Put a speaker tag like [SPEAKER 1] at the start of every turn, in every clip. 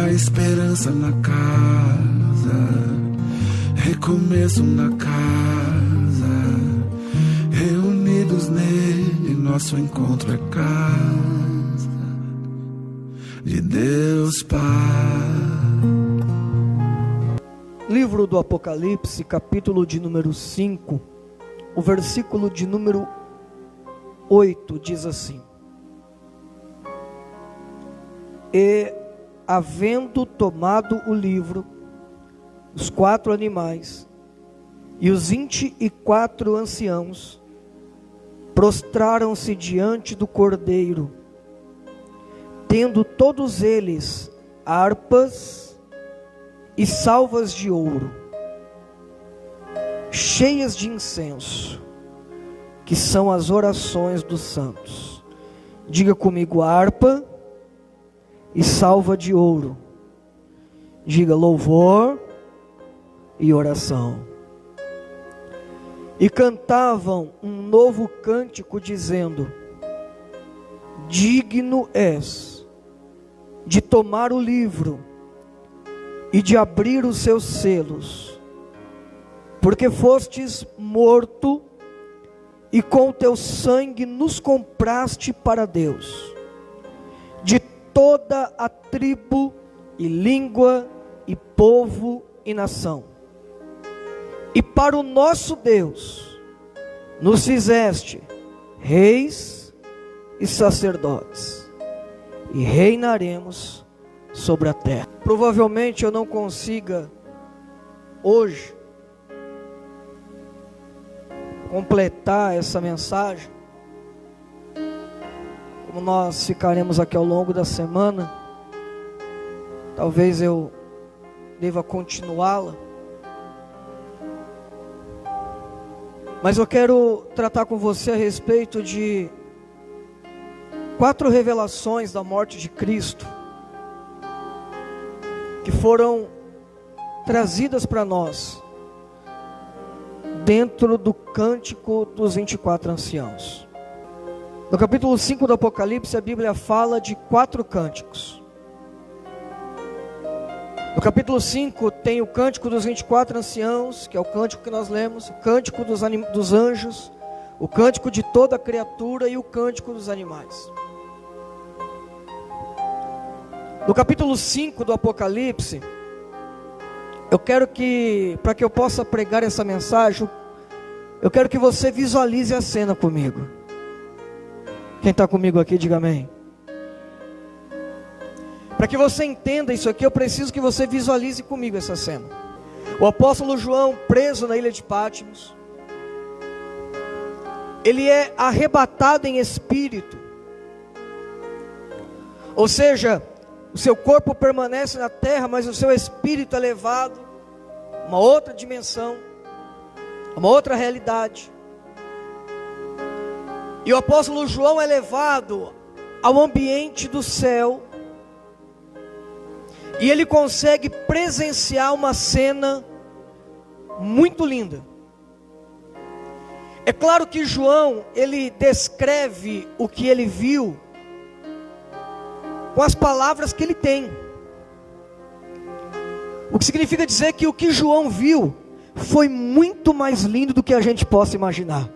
[SPEAKER 1] a esperança na casa, recomeço na casa, reunidos nele, nosso encontro é casa de Deus Pai.
[SPEAKER 2] Livro do Apocalipse, capítulo de número 5, o versículo de número 8 diz assim: E, havendo tomado o livro, os 4 animais e os 24 anciãos prostraram-se diante do Cordeiro, tendo todos eles harpas e salvas de ouro, cheias de incenso, que são as orações dos santos. Diga comigo: harpa e salva de ouro. Diga: louvor e oração. E cantavam um novo cântico, dizendo: digno és de tomar o livro e de abrir os seus selos, porque fostes morto e com o teu sangue nos compraste para Deus, de toda a tribo e língua e povo e nação. E para o nosso Deus nos fizeste reis e sacerdotes, e reinaremos sobre a terra. Provavelmente eu não consiga hoje completar essa mensagem, como nós ficaremos aqui ao longo da semana. Talvez eu deva continuá-la, mas eu quero tratar com você a respeito de 4 revelações da morte de Cristo, que foram trazidas para nós dentro do cântico dos 24 anciãos. No capítulo 5 do Apocalipse, a Bíblia fala de 4 cânticos. No capítulo 5 tem o cântico dos 24 anciãos, que é o cântico que nós lemos, o cântico dos anjos, o cântico de toda a criatura e o cântico dos animais. No capítulo 5 do Apocalipse, eu quero que, para que eu possa pregar essa mensagem, eu quero que você visualize a cena comigo. Quem está comigo aqui, diga amém. Para que você entenda isso aqui, eu preciso que você visualize comigo essa cena. O apóstolo João, preso na ilha de Patmos, ele é arrebatado em espírito, ou seja, o seu corpo permanece na terra, mas o seu espírito é levado a uma outra dimensão, a uma outra realidade. E o apóstolo João é levado ao ambiente do céu, e ele consegue presenciar uma cena muito linda. É claro que João, ele descreve o que ele viu com as palavras que ele tem, o que significa dizer que o que João viu foi muito mais lindo do que a gente possa imaginar.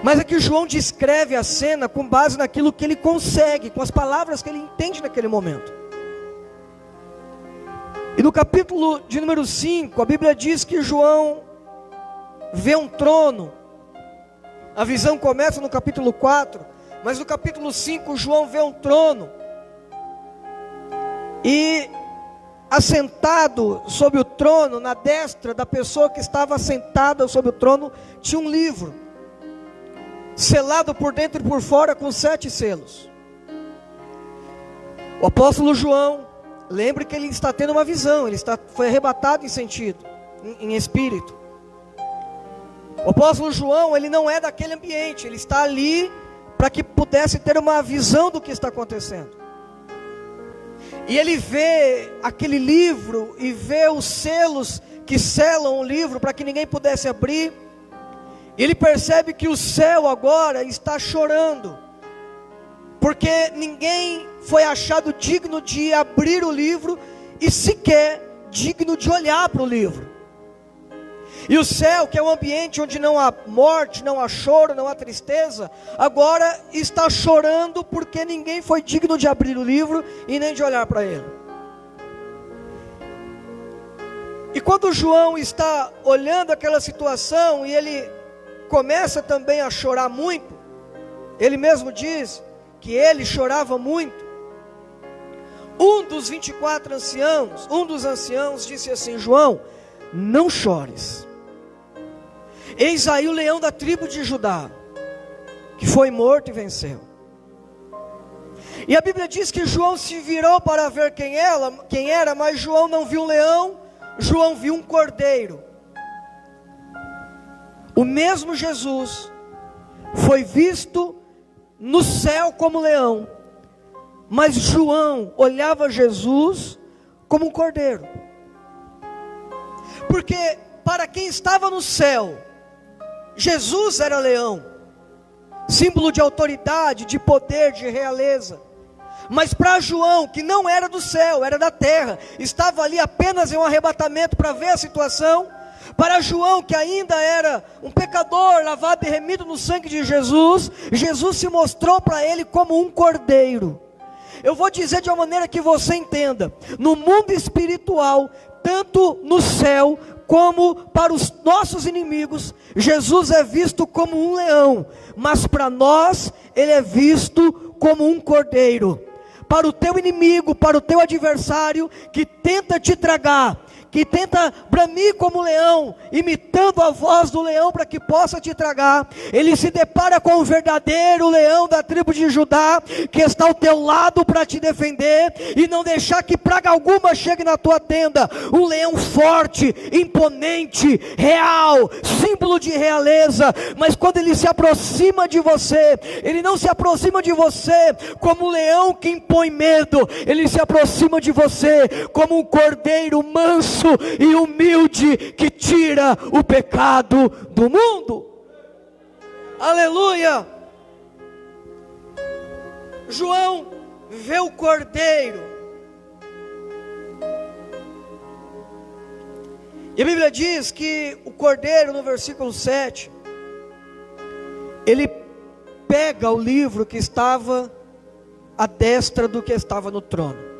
[SPEAKER 2] Mas é que João descreve a cena com base naquilo que ele consegue, com as palavras que ele entende naquele momento. E no capítulo de número 5, a Bíblia diz que João vê um trono. A visão começa no capítulo 4, mas no capítulo 5, João vê um trono. E assentado sobre o trono, na destra da pessoa que estava assentada sobre o trono, tinha um livro, selado por dentro e por fora com 7 selos. O apóstolo João, lembre que ele está tendo uma visão, foi arrebatado em sentido, em espírito. O apóstolo João, ele não é daquele ambiente, ele está ali para que pudesse ter uma visão do que está acontecendo. E ele vê aquele livro e vê os selos que selam o livro para que ninguém pudesse abrir. E ele percebe que o céu agora está chorando, porque ninguém foi achado digno de abrir o livro e sequer digno de olhar para o livro. E o céu, que é um ambiente onde não há morte, não há choro, não há tristeza, agora está chorando porque ninguém foi digno de abrir o livro e nem de olhar para ele. E quando João está olhando aquela situação e ele começa também a chorar muito, ele mesmo diz que ele chorava muito. Um dos 24 anciãos, um dos anciãos disse assim: João, não chores. Eis aí o leão da tribo de Judá, que foi morto e venceu. E a Bíblia diz que João se virou para ver quem era, mas João não viu um leão, João viu um cordeiro. O mesmo Jesus foi visto no céu como leão, mas João olhava Jesus como um cordeiro. Porque para quem estava no céu, Jesus era leão, símbolo de autoridade, de poder, de realeza. Mas para João, que não era do céu, era da terra, estava ali apenas em um arrebatamento para ver a situação. Para João, que ainda era um pecador, lavado e remido no sangue de Jesus, Jesus se mostrou para ele como um cordeiro. Eu vou dizer de uma maneira que você entenda: no mundo espiritual, tanto no céu como para os nossos inimigos, Jesus é visto como um leão, mas para nós ele é visto como um cordeiro. Para o teu inimigo, para o teu adversário que tenta te tragar, que tenta bramir como leão, imitando a voz do leão para que possa te tragar, ele se depara com o verdadeiro leão da tribo de Judá, que está ao teu lado para te defender, e não deixar que praga alguma chegue na tua tenda. Um leão forte, imponente, real, símbolo de realeza. Mas quando ele se aproxima de você, ele não se aproxima de você como um leão que impõe medo, ele se aproxima de você como um cordeiro manso e humilde que tira o pecado do mundo. Aleluia! João vê o cordeiro, e a Bíblia diz que o cordeiro, no versículo 7, ele pega o livro que estava à destra do que estava no trono.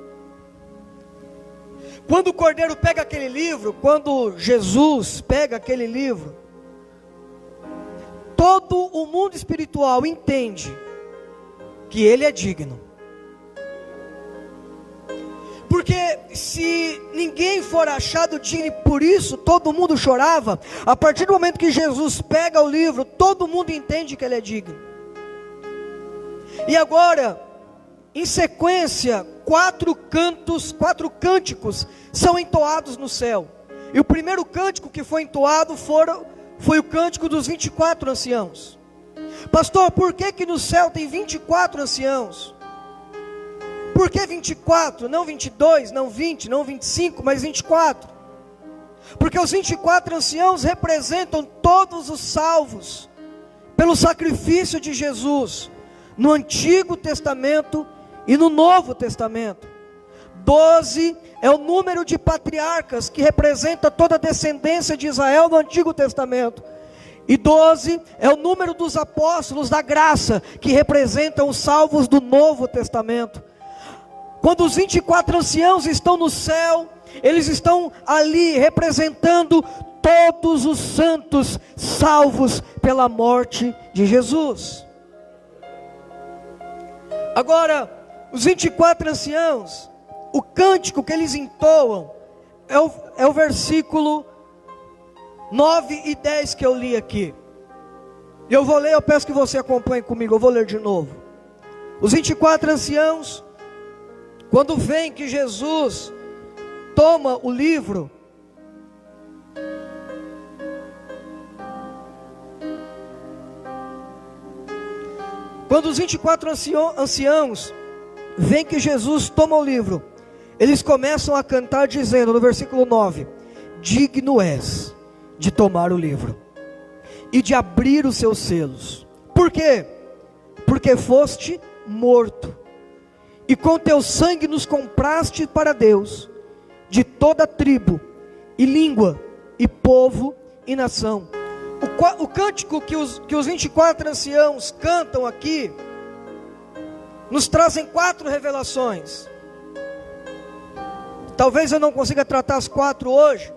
[SPEAKER 2] Quando o cordeiro pega aquele livro, quando Jesus pega aquele livro, todo o mundo espiritual entende que ele é digno. Porque se ninguém for achado digno, e por isso todo mundo chorava, a partir do momento que Jesus pega o livro, todo mundo entende que ele é digno. E agora, em sequência, quatro cânticos são entoados no céu. E o primeiro cântico que foi entoado foi o cântico dos 24 anciãos. Pastor, por que no céu tem 24 anciãos? Por que 24? Não 22, não 20, não 25, mas 24. Porque os 24 anciãos representam todos os salvos pelo sacrifício de Jesus no Antigo Testamento e no Novo Testamento. 12 é o número de patriarcas que representa toda a descendência de Israel no Antigo Testamento. E 12 é o número dos apóstolos da graça, que representam os salvos do Novo Testamento. Quando os 24 anciãos estão no céu, eles estão ali representando todos os santos salvos pela morte de Jesus. Agora, os 24 anciãos, o cântico que eles entoam é o versículo 9 e 10 que eu li aqui. Eu vou ler, eu peço que você acompanhe comigo, eu vou ler de novo. Os 24 anciãos, quando veem que Jesus toma o livro, quando os 24 anciãos veem que Jesus toma o livro, eles começam a cantar dizendo no versículo 9: digno és de tomar o livro e de abrir os seus selos. Por quê? Porque foste morto, e com teu sangue nos compraste para Deus, de toda tribo, e língua, e povo, e nação. O cântico que os 24 anciãos cantam aqui, nos trazem 4 revelações. Talvez eu não consiga tratar as 4 hoje,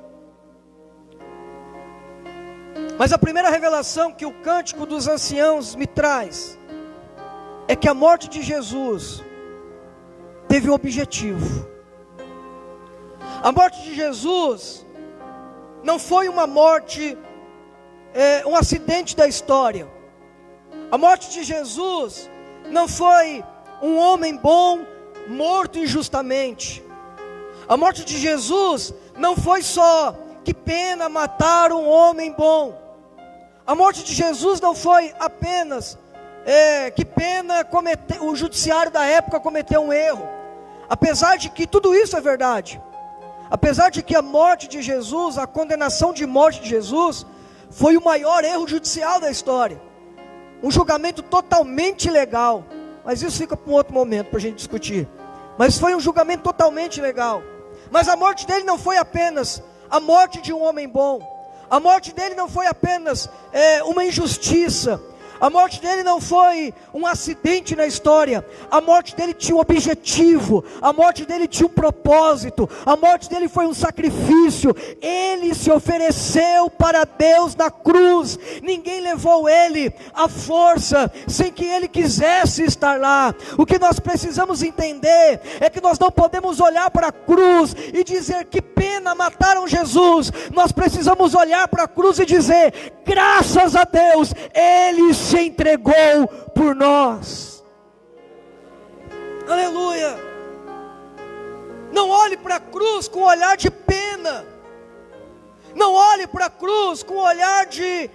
[SPEAKER 2] mas a primeira revelação que o cântico dos anciãos me traz, é que a morte de Jesus teve um objetivo. A morte de Jesus não foi uma morte, um acidente da história. A morte de Jesus não foi um homem bom morto injustamente. A morte de Jesus não foi só que pena matar um homem bom. A morte de Jesus não foi apenas que pena o judiciário da época cometeu um erro. Apesar de que tudo isso é verdade, apesar de que a morte de Jesus, a condenação de morte de Jesus, foi o maior erro judicial da história, um julgamento totalmente ilegal, mas isso fica para um outro momento para a gente discutir. Mas foi um julgamento totalmente ilegal. Mas a morte dele não foi apenas a morte de um homem bom, a morte dele não foi apenas uma injustiça. A morte dele não foi um acidente na história. A morte dele tinha um objetivo. A morte dele tinha um propósito. A morte dele foi um sacrifício. Ele se ofereceu para Deus na cruz. Ninguém levou ele à força, sem que ele quisesse estar lá. O que nós precisamos entender é que nós não podemos olhar para a cruz e dizer que pena mataram Jesus. Nós precisamos olhar para a cruz e dizer: graças a Deus, ele se entregou por nós. Aleluia. Não olhe para a cruz com olhar de pena. Não olhe para a cruz com olhar de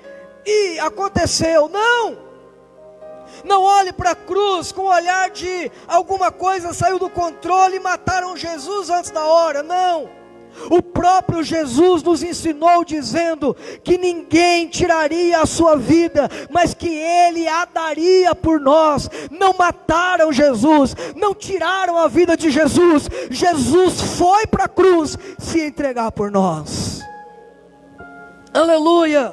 [SPEAKER 2] aconteceu. Não. Não olhe para a cruz com olhar de alguma coisa saiu do controle e mataram Jesus antes da hora. Não. O próprio Jesus nos ensinou dizendo que ninguém tiraria a sua vida, mas que Ele a daria por nós. Não mataram Jesus, não tiraram a vida de Jesus. Jesus foi para a cruz se entregar por nós. Aleluia.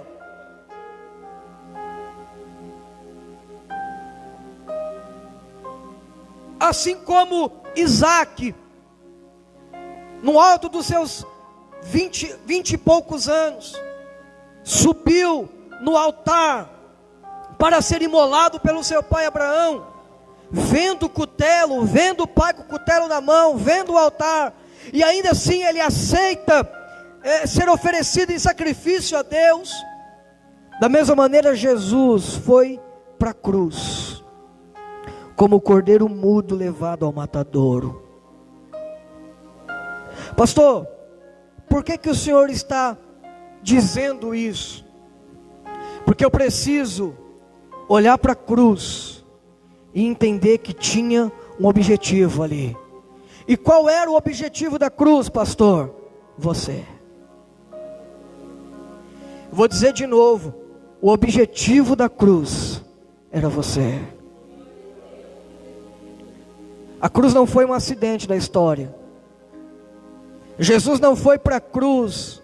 [SPEAKER 2] Assim como Isaac, no alto dos seus 20 e poucos anos, subiu no altar para ser imolado pelo seu pai Abraão, vendo o cutelo, vendo o pai com o cutelo na mão, vendo o altar, e ainda assim ele aceita ser oferecido em sacrifício a Deus. Da mesma maneira, Jesus foi para a cruz, como o cordeiro mudo levado ao matadouro. Pastor, por que o senhor está dizendo isso? Porque eu preciso olhar para a cruz e entender que tinha um objetivo ali. E qual era o objetivo da cruz, pastor? Você. Vou dizer de novo, o objetivo da cruz era você. A cruz não foi um acidente da história. Jesus não foi para a cruz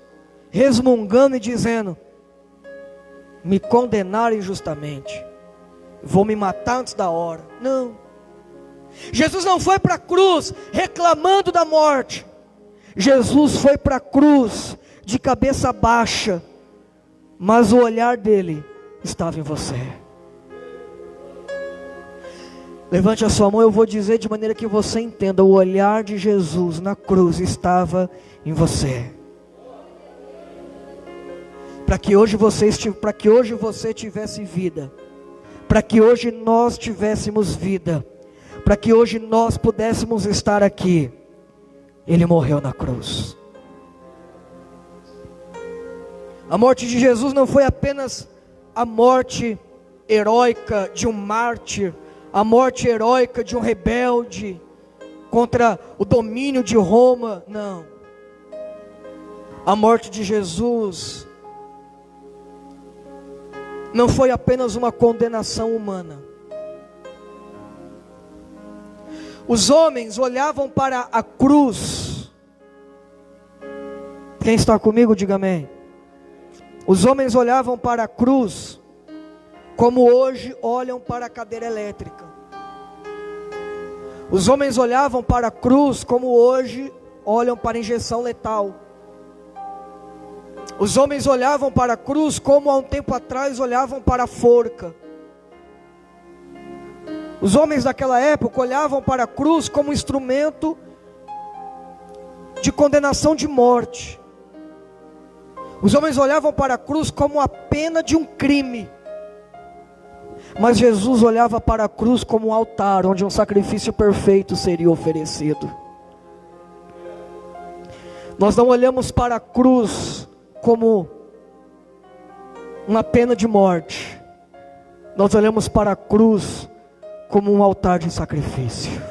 [SPEAKER 2] resmungando e dizendo: me condenaram injustamente, vou me matar antes da hora. Não. Jesus não foi para a cruz reclamando da morte. Jesus foi para a cruz de cabeça baixa, mas o olhar dele estava em você. Levante a sua mão, eu vou dizer de maneira que você entenda. O olhar de Jesus na cruz estava em você. Para que hoje você tivesse vida, para que hoje nós tivéssemos vida, para que hoje nós pudéssemos estar aqui, Ele morreu na cruz. A morte de Jesus não foi apenas a morte heróica de um mártir, a morte heróica de um rebelde contra o domínio de Roma. Não. A morte de Jesus não foi apenas uma condenação humana. Os homens olhavam para a cruz. Quem está comigo, diga amém. Os homens olhavam para a cruz como hoje olham para a cadeira elétrica. Os homens olhavam para a cruz como hoje olham para a injeção letal. Os homens olhavam para a cruz como há um tempo atrás olhavam para a forca. Os homens daquela época olhavam para a cruz como um instrumento de condenação de morte. Os homens olhavam para a cruz como a pena de um crime. Mas Jesus olhava para a cruz como um altar onde um sacrifício perfeito seria oferecido. Nós não olhamos para a cruz como uma pena de morte. Nós olhamos para a cruz como um altar de sacrifício.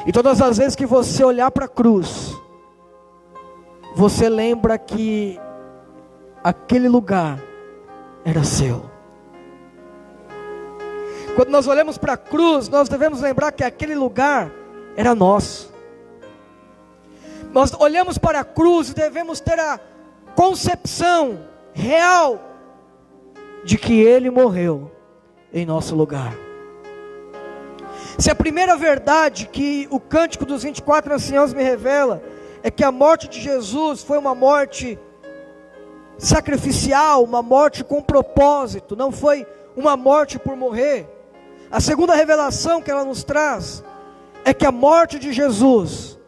[SPEAKER 2] E todas as vezes que você olhar para a cruz, você lembra que aquele lugar era seu. Quando nós olhamos para a cruz, nós devemos lembrar que aquele lugar era nosso. Nós olhamos para a cruz e devemos ter a concepção real de que Ele morreu em nosso lugar. Se a primeira verdade que o Cântico dos 24 Anciãos me revela é que a morte de Jesus foi uma morte sacrificial, uma morte com propósito, não foi uma morte por morrer. A segunda revelação que ela nos traz é que a morte de Jesus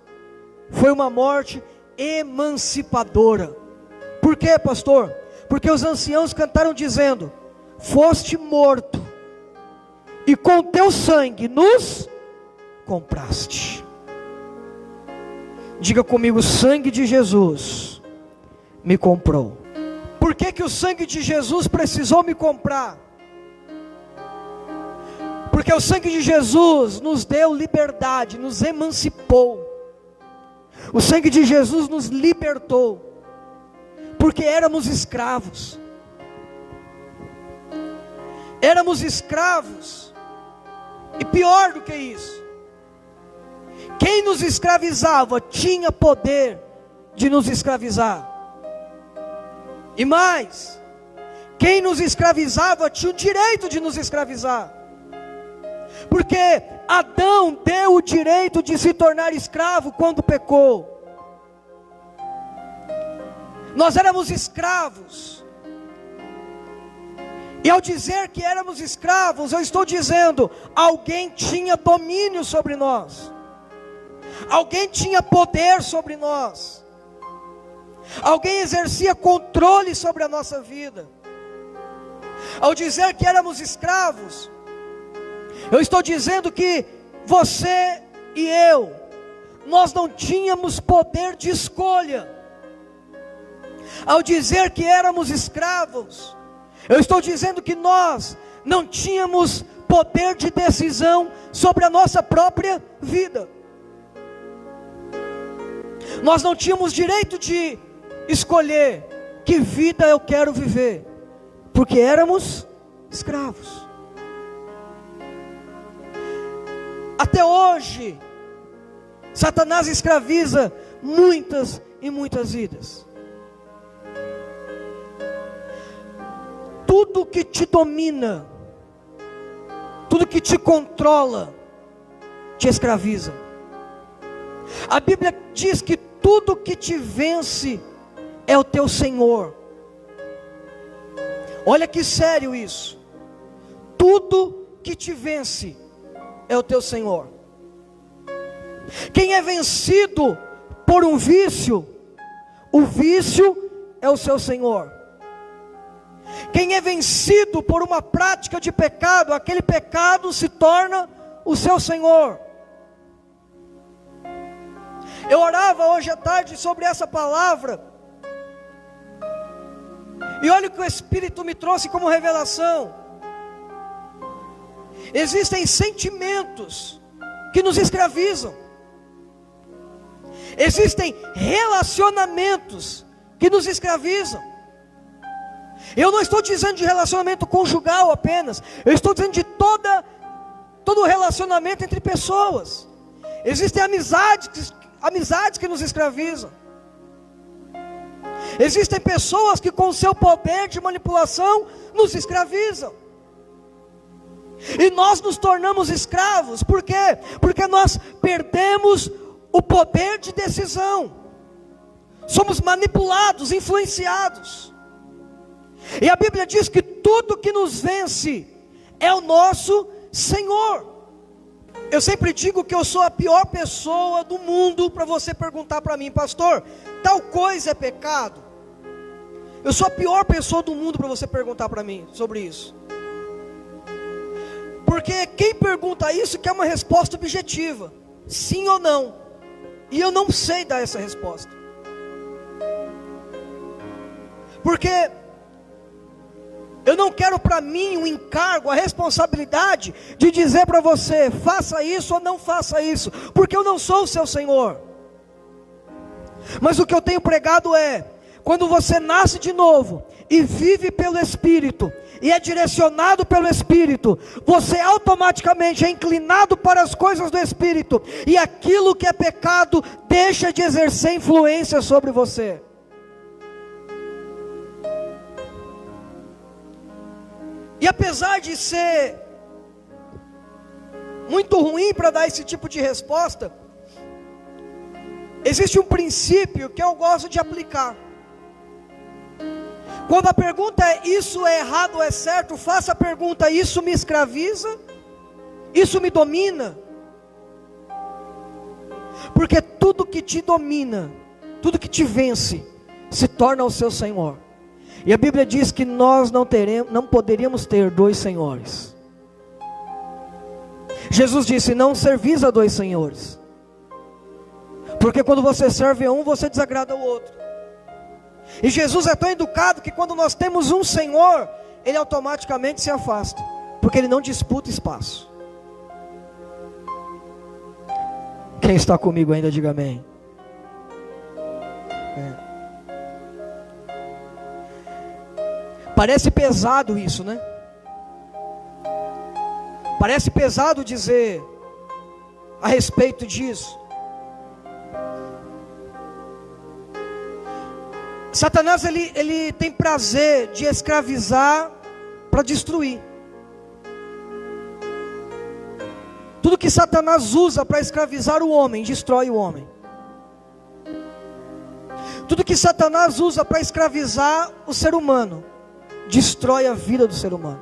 [SPEAKER 2] foi uma morte emancipadora. Por quê, pastor? Porque os anciãos cantaram dizendo: foste morto, e com teu sangue nos compraste. Diga comigo: o sangue de Jesus me comprou. Por que o sangue de Jesus precisou me comprar? Porque o sangue de Jesus nos deu liberdade, nos emancipou. O sangue de Jesus nos libertou, porque éramos escravos. Éramos escravos, e pior do que isso, quem nos escravizava tinha poder de nos escravizar. E mais, quem nos escravizava tinha o direito de nos escravizar. Porque Adão deu o direito de se tornar escravo quando pecou. Nós éramos escravos. E ao dizer que éramos escravos, eu estou dizendo, alguém tinha domínio sobre nós. Alguém tinha poder sobre nós. Alguém exercia controle sobre a nossa vida. Ao dizer que éramos escravos, eu estou dizendo que você e eu, nós não tínhamos poder de escolha. Ao dizer que éramos escravos, eu estou dizendo que nós não tínhamos poder de decisão sobre a nossa própria vida. Nós não tínhamos direito de escolher que vida eu quero viver, porque éramos escravos. Até hoje, Satanás escraviza muitas e muitas vidas. Tudo que te domina, tudo que te controla, te escraviza. A Bíblia diz que tudo que te vence é o teu Senhor. Olha que sério isso. Tudo que te vence é o teu Senhor. Quem é vencido por um vício, o vício é o seu Senhor. Quem é vencido por uma prática de pecado, aquele pecado se torna o seu Senhor. Eu orava hoje à tarde sobre essa palavra, e olha o que o Espírito me trouxe como revelação. Existem sentimentos que nos escravizam. Existem relacionamentos que nos escravizam. Eu não estou dizendo de relacionamento conjugal apenas. Eu estou dizendo de toda todo relacionamento entre pessoas. Existem amizades que nos escravizam. Existem pessoas que com o seu poder de manipulação nos escravizam. E nós nos tornamos escravos. Por quê? Porque nós perdemos o poder de decisão. Somos manipulados, influenciados. E a Bíblia diz que tudo que nos vence é o nosso Senhor. Eu sempre digo que eu sou a pior pessoa do mundo para você perguntar para mim: pastor, tal coisa é pecado? Eu sou a pior pessoa do mundo para você perguntar para mim sobre isso. Porque quem pergunta isso quer uma resposta objetiva, sim ou não. E eu não sei dar essa resposta. Porque eu não quero para mim o encargo, a responsabilidade de dizer para você: faça isso ou não faça isso, porque eu não sou o seu Senhor. Mas o que eu tenho pregado é: quando você nasce de novo e vive pelo Espírito, e é direcionado pelo Espírito, você automaticamente é inclinado para as coisas do Espírito, e aquilo que é pecado deixa de exercer influência sobre você. E apesar de ser muito ruim para dar esse tipo de resposta, existe um princípio que eu gosto de aplicar. Quando a pergunta é: isso é errado ou é certo? Faça a pergunta: isso me escraviza? Isso me domina? Porque tudo que te domina, tudo que te vence, se torna o seu Senhor. E a Bíblia diz que nós não poderíamos ter dois senhores. Jesus disse: não servis a dois senhores, porque quando você serve a um, você desagrada o outro. E Jesus é tão educado que quando nós temos um Senhor, Ele automaticamente se afasta, porque Ele não disputa espaço. Quem está comigo ainda, diga amém. Parece pesado isso, né? Parece pesado dizer a respeito disso. Satanás ele tem prazer de escravizar para destruir. Tudo que Satanás usa para escravizar o homem, destrói o homem. Tudo que Satanás usa para escravizar o ser humano, destrói a vida do ser humano.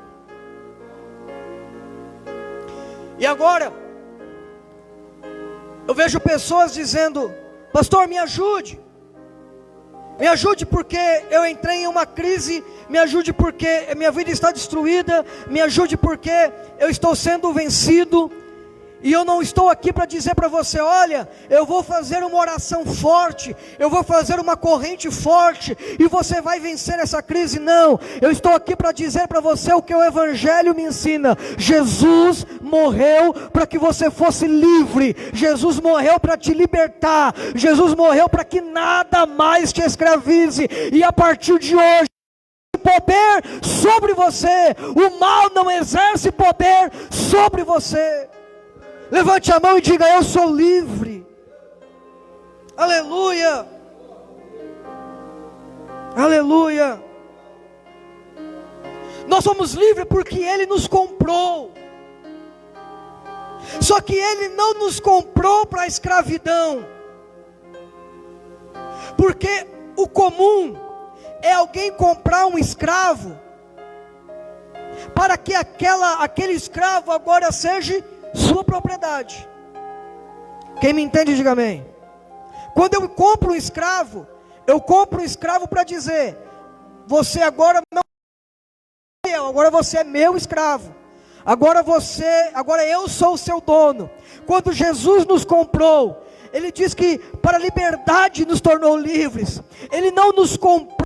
[SPEAKER 2] E agora, eu vejo pessoas dizendo: pastor, me ajude. Me ajude porque eu entrei em uma crise, me ajude porque minha vida está destruída, me ajude porque eu estou sendo vencido. E eu não estou aqui para dizer para você: olha, eu vou fazer uma oração forte, eu vou fazer uma corrente forte, e você vai vencer essa crise. Não, eu estou aqui para dizer para você o que o Evangelho me ensina. Jesus morreu para que você fosse livre, Jesus morreu para te libertar, Jesus morreu para que nada mais te escravize, e a partir de hoje, poder sobre você, o mal não exerce poder sobre você. Levante a mão e diga: eu sou livre. Aleluia. Aleluia. Nós somos livres porque Ele nos comprou. Só que Ele não nos comprou para a escravidão. Porque o comum é alguém comprar um escravo para que aquele escravo agora seja sua propriedade. Quem me entende, diga amém. Quando eu compro um escravo, eu compro um escravo para dizer: você agora não é meu, agora você é meu escravo. Agora eu sou o seu dono. Quando Jesus nos comprou, Ele diz que para a liberdade nos tornou livres. Ele não nos comprou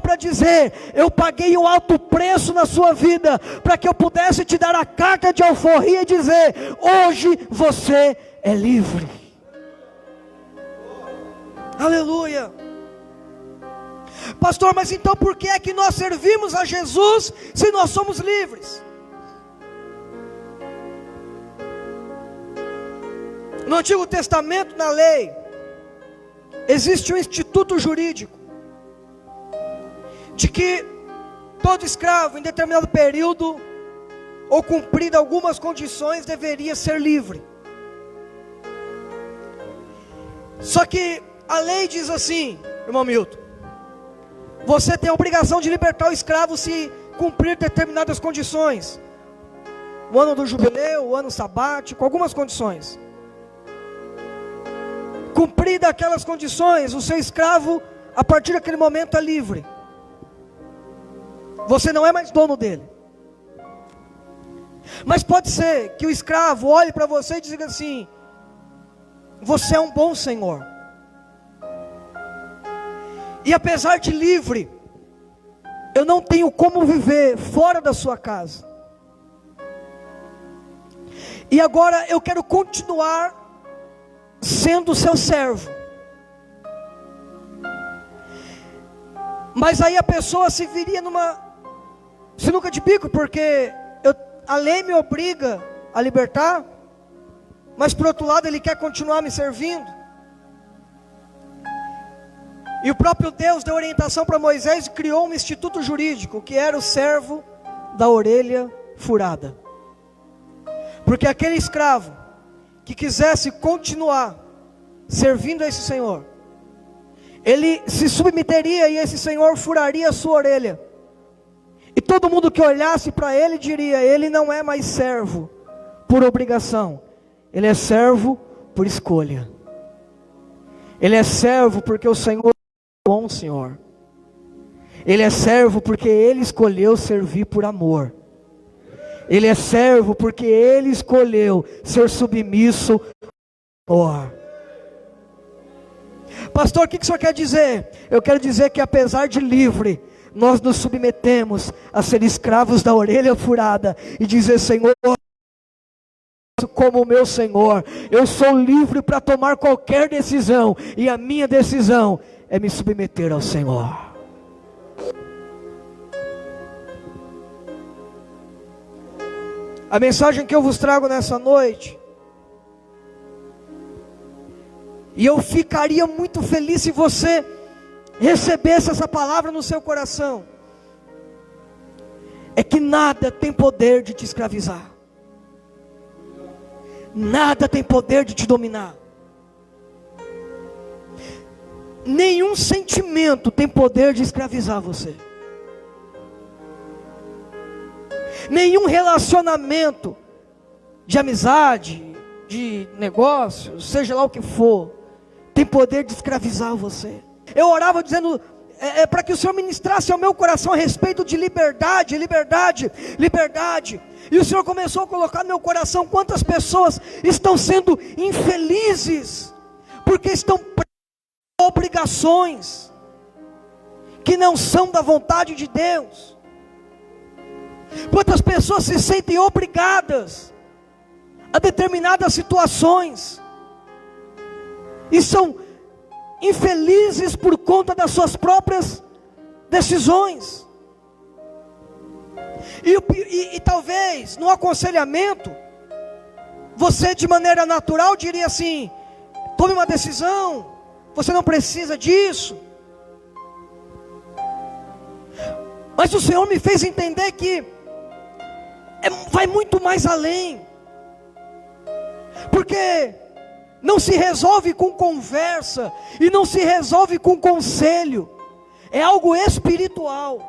[SPEAKER 2] para dizer: eu paguei um alto preço na sua vida, para que eu pudesse te dar a carta de alforria e dizer: hoje você é livre. Aleluia. Pastor, mas então por que é que nós servimos a Jesus se nós somos livres? No Antigo Testamento, na lei, existe um instituto jurídico de que todo escravo, em determinado período, ou cumprida algumas condições, deveria ser livre. Só que a lei diz assim, irmão Milton: você tem a obrigação de libertar o escravo se cumprir determinadas condições. O ano do jubileu, o ano sabático, algumas condições. Cumprida aquelas condições, o seu escravo, a partir daquele momento, é livre. Você não é mais dono dele. Mas pode ser que o escravo olhe para você e diga assim: você é um bom senhor. E apesar de livre, eu não tenho como viver fora da sua casa. E agora eu quero continuar sendo seu servo. Mas aí a pessoa se viria numa sinuca de bico, porque a lei me obriga a libertar, mas por outro lado ele quer continuar me servindo. E o próprio Deus deu orientação para Moisés e criou um instituto jurídico, que era o servo da orelha furada. Porque aquele escravo que quisesse continuar servindo a esse senhor, ele se submeteria e esse senhor furaria a sua orelha. E todo mundo que olhasse para ele diria: ele não é mais servo por obrigação, ele é servo por escolha. Ele é servo porque o Senhor é bom Senhor. Ele é servo porque ele escolheu servir por amor. Ele é servo porque ele escolheu ser submisso ao Senhor. Pastor, o que o senhor quer dizer? Eu quero dizer que apesar de livre, nós nos submetemos a ser escravos da orelha furada e dizer: Senhor, como meu Senhor, eu sou livre para tomar qualquer decisão, e a minha decisão é me submeter ao Senhor. A mensagem que eu vos trago nessa noite, e eu ficaria muito feliz se você recebesse essa palavra no seu coração, é que nada tem poder de te escravizar. Nada tem poder de te dominar. Nenhum sentimento tem poder de escravizar você. Nenhum relacionamento de amizade, de negócio, seja lá o que for, tem poder de escravizar você. Eu orava dizendo para que o Senhor ministrasse ao meu coração a respeito de liberdade, liberdade, liberdade. E o Senhor começou a colocar no meu coração quantas pessoas estão sendo infelizes, porque estão presos a obrigações que não são da vontade de Deus. Quantas pessoas se sentem obrigadas a determinadas situações e são infelizes por conta das suas próprias decisões. E talvez no aconselhamento você de maneira natural diria assim: tome uma decisão, você não precisa disso. Mas o Senhor me fez entender que vai muito mais além, porque não se resolve com conversa, e não se resolve com conselho, é algo espiritual.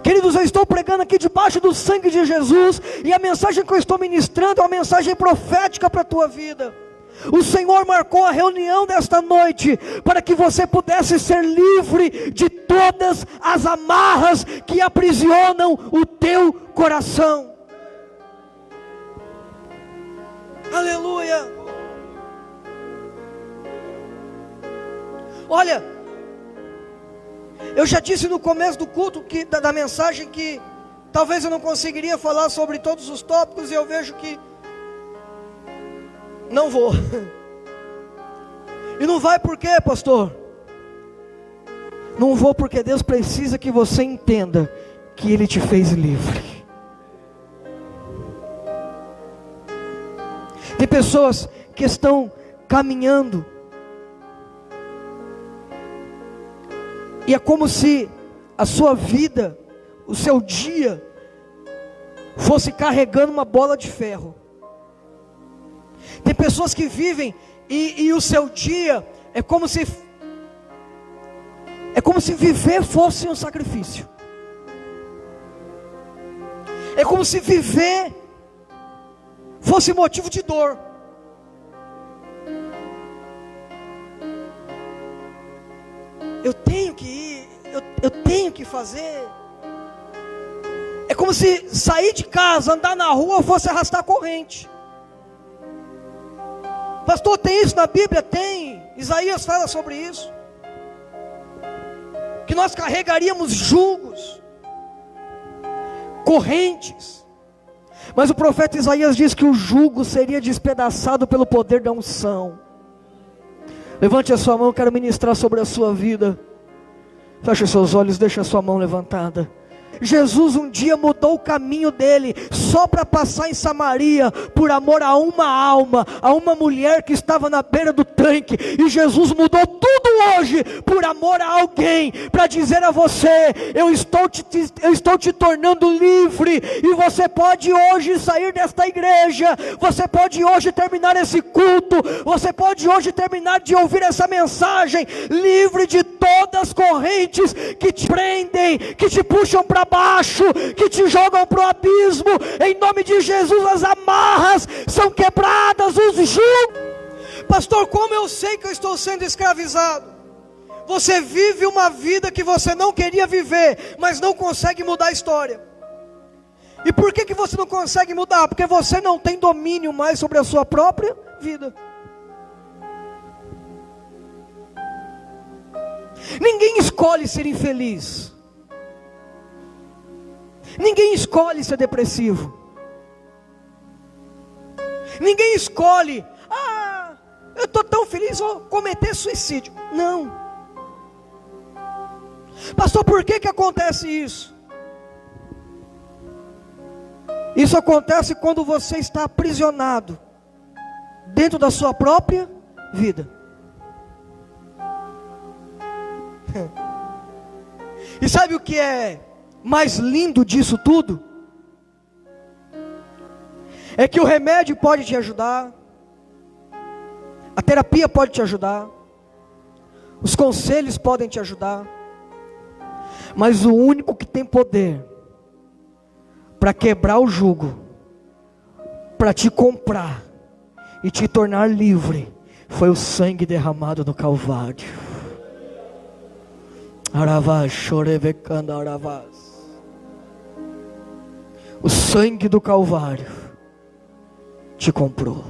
[SPEAKER 2] Queridos, eu estou pregando aqui debaixo do sangue de Jesus, e a mensagem que eu estou ministrando é uma mensagem profética para a tua vida. O Senhor marcou a reunião desta noite para que você pudesse ser livre de todas as amarras que aprisionam o teu coração. Aleluia. Olha, eu já disse no começo do culto da mensagem que talvez eu não conseguiria falar sobre todos os tópicos, e eu vejo que não vou. E não vai por quê, pastor? Não vou porque Deus precisa que você entenda que Ele te fez livre. Tem pessoas que estão caminhando. E é como se a sua vida, o seu dia, fosse carregando uma bola de ferro. Tem pessoas que vivem e o seu dia é como se viver fosse um sacrifício. É como se viver fosse motivo de dor. Eu tenho que ir, eu tenho que fazer. É como se sair de casa, andar na rua fosse arrastar corrente. Pastor, tem isso na Bíblia? Tem. Isaías fala sobre isso. Que nós carregaríamos julgos, correntes. Mas o profeta Isaías diz que o jugo seria despedaçado pelo poder da unção. Levante a sua mão, eu quero ministrar sobre a sua vida. Feche os seus olhos, deixe a sua mão levantada. Jesus um dia mudou o caminho dele, só para passar em Samaria, por amor a uma alma, a uma mulher que estava na beira do tanque. E Jesus mudou tudo hoje, por amor a alguém, para dizer a você: eu estou te tornando livre, e você pode hoje sair desta igreja, você pode hoje terminar esse culto, você pode hoje terminar de ouvir essa mensagem, livre de todas as correntes que te prendem, que te puxam para baixo, que te jogam para o abismo. Em nome de Jesus, as amarras são quebradas, os julgos. Pastor, como eu sei que eu estou sendo escravizado? Você vive uma vida que você não queria viver, mas não consegue mudar a história. E por que você não consegue mudar? Porque você não tem domínio mais sobre a sua própria vida. Ninguém escolhe ser infeliz. Ninguém escolhe ser depressivo. Ninguém escolhe: eu estou tão feliz, vou cometer suicídio. Não. Pastor, por que acontece isso? Isso acontece quando você está aprisionado dentro da sua própria vida. E sabe o que é mais lindo disso tudo? É que o remédio pode te ajudar, a terapia pode te ajudar, os conselhos podem te ajudar, mas o único que tem poder para quebrar o jugo, para te comprar e te tornar livre, foi o sangue derramado no Calvário. O sangue do Calvário te comprou.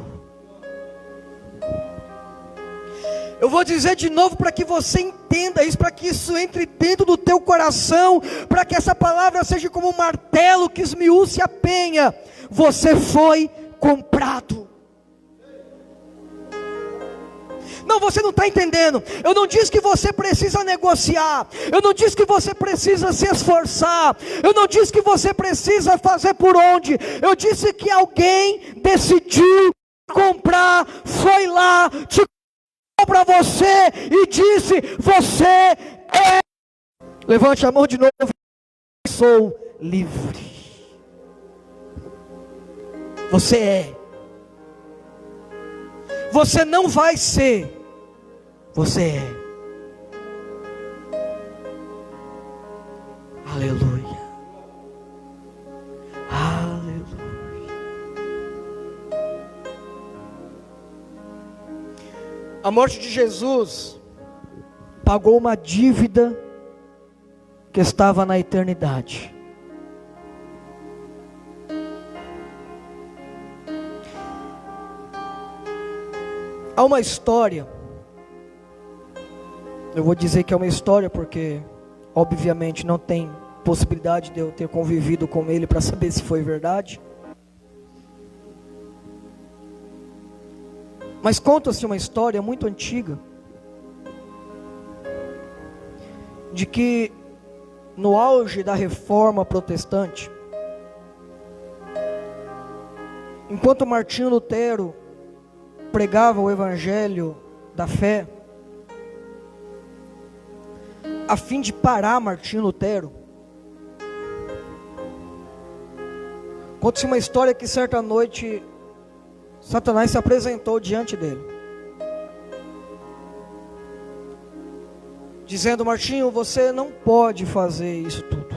[SPEAKER 2] Eu vou dizer de novo para que você entenda isso, para que isso entre dentro do teu coração, para que essa palavra seja como um martelo que esmiúce a penha. Você foi comprado. Não, você não está entendendo. Eu não disse que você precisa negociar. Eu não disse que você precisa se esforçar. Eu não disse que você precisa fazer por onde. Eu disse que alguém decidiu comprar, foi lá, te comprou para você e disse: você é. Levante a mão de novo. Sou livre. Você é. Você não vai ser. Você é. Aleluia. Aleluia. A morte de Jesus pagou uma dívida que estava na eternidade. Há uma história. Eu vou dizer que é uma história porque, obviamente, não tem possibilidade de eu ter convivido com ele para saber se foi verdade. Mas conta-se uma história muito antiga, de que no auge da reforma protestante, enquanto Martinho Lutero pregava o evangelho da fé, a fim de parar Martinho Lutero. Conta-se uma história que certa noite Satanás se apresentou diante dele, dizendo: Martinho, você não pode fazer isso tudo.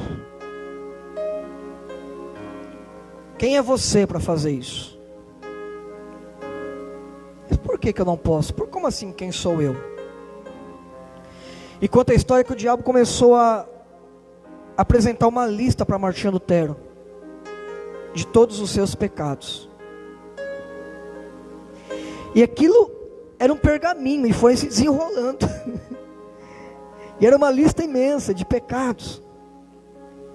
[SPEAKER 2] Quem é você para fazer isso? Mas por que eu não posso? Como assim, quem sou eu? E conta a história que o diabo começou a apresentar uma lista para Martinho Lutero de todos os seus pecados. E aquilo era um pergaminho e foi se desenrolando. E era uma lista imensa de pecados.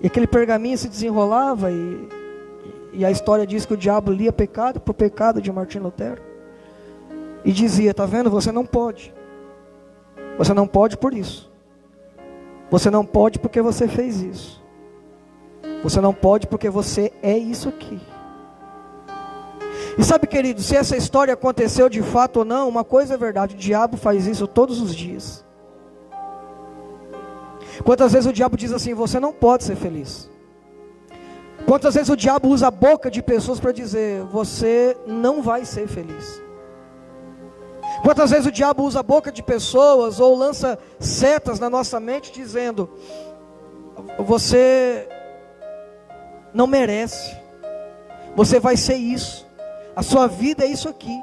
[SPEAKER 2] E aquele pergaminho se desenrolava e a história diz que o diabo lia pecado por pecado de Martinho Lutero. E dizia: tá vendo, você não pode. Você não pode por isso. Você não pode porque você fez isso. Você não pode porque você é isso aqui. E sabe, querido, se essa história aconteceu de fato ou não, uma coisa é verdade: o diabo faz isso todos os dias. Quantas vezes o diabo diz assim: você não pode ser feliz. Quantas vezes o diabo usa a boca de pessoas para dizer: você não vai ser feliz. Quantas vezes o diabo usa a boca de pessoas ou lança setas na nossa mente dizendo: você não merece, você vai ser isso, a sua vida é isso aqui.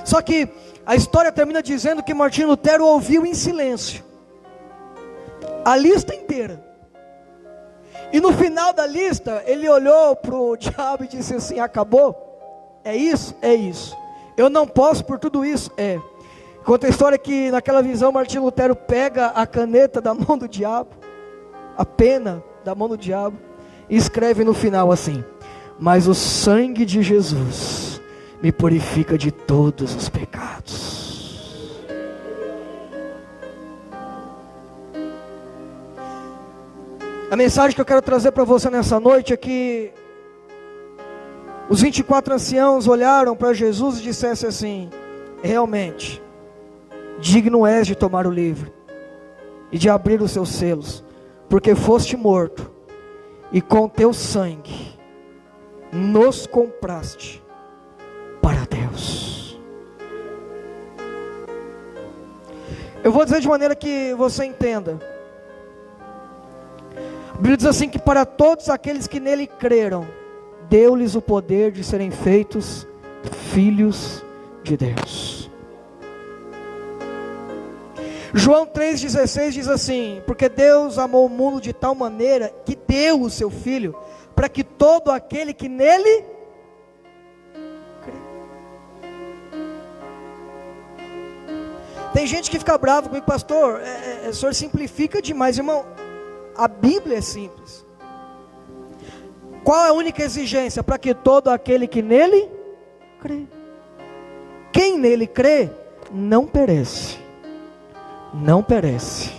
[SPEAKER 2] Só que a história termina dizendo que Martinho Lutero ouviu em silêncio a lista inteira. E no final da lista ele olhou para o diabo e disse assim: acabou? É isso? É isso. Eu não posso por tudo isso? É. Conta a história que naquela visão Martinho Lutero pega a caneta da mão do diabo, a pena da mão do diabo, e escreve no final assim: mas o sangue de Jesus me purifica de todos os pecados. A mensagem que eu quero trazer para você nessa noite é que os 24 anciãos olharam para Jesus e dissessem assim: realmente, digno és de tomar o livro e de abrir os seus selos, porque foste morto e com teu sangue nos compraste para Deus. Eu vou dizer de maneira que você entenda. A Bíblia diz assim que para todos aqueles que nele creram, deu-lhes o poder de serem feitos filhos de Deus. João 3,16 diz assim: porque Deus amou o mundo de tal maneira que deu o seu Filho, para que todo aquele que nele crê. Tem gente que fica bravo comigo: pastor, o senhor simplifica demais. Irmão, a Bíblia é simples. Qual é a única exigência? Para que todo aquele que nele crê. Quem nele crê não perece. Não perece.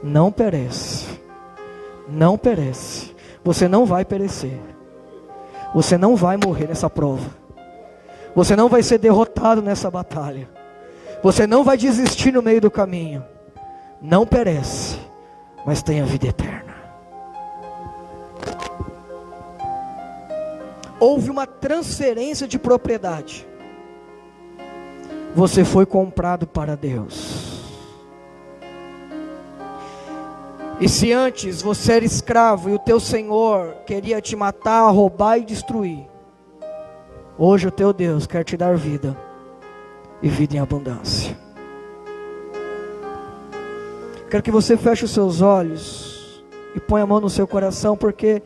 [SPEAKER 2] Não perece. Não perece. Você não vai perecer. Você não vai morrer nessa prova. Você não vai ser derrotado nessa batalha. Você não vai desistir no meio do caminho. Não perece, mas tem a vida eterna. Houve uma transferência de propriedade. Você foi comprado para Deus. E se antes você era escravo e o teu Senhor queria te matar, roubar e destruir, hoje o teu Deus quer te dar vida, e vida em abundância. Quero que você feche os seus olhos e ponha a mão no seu coração, porque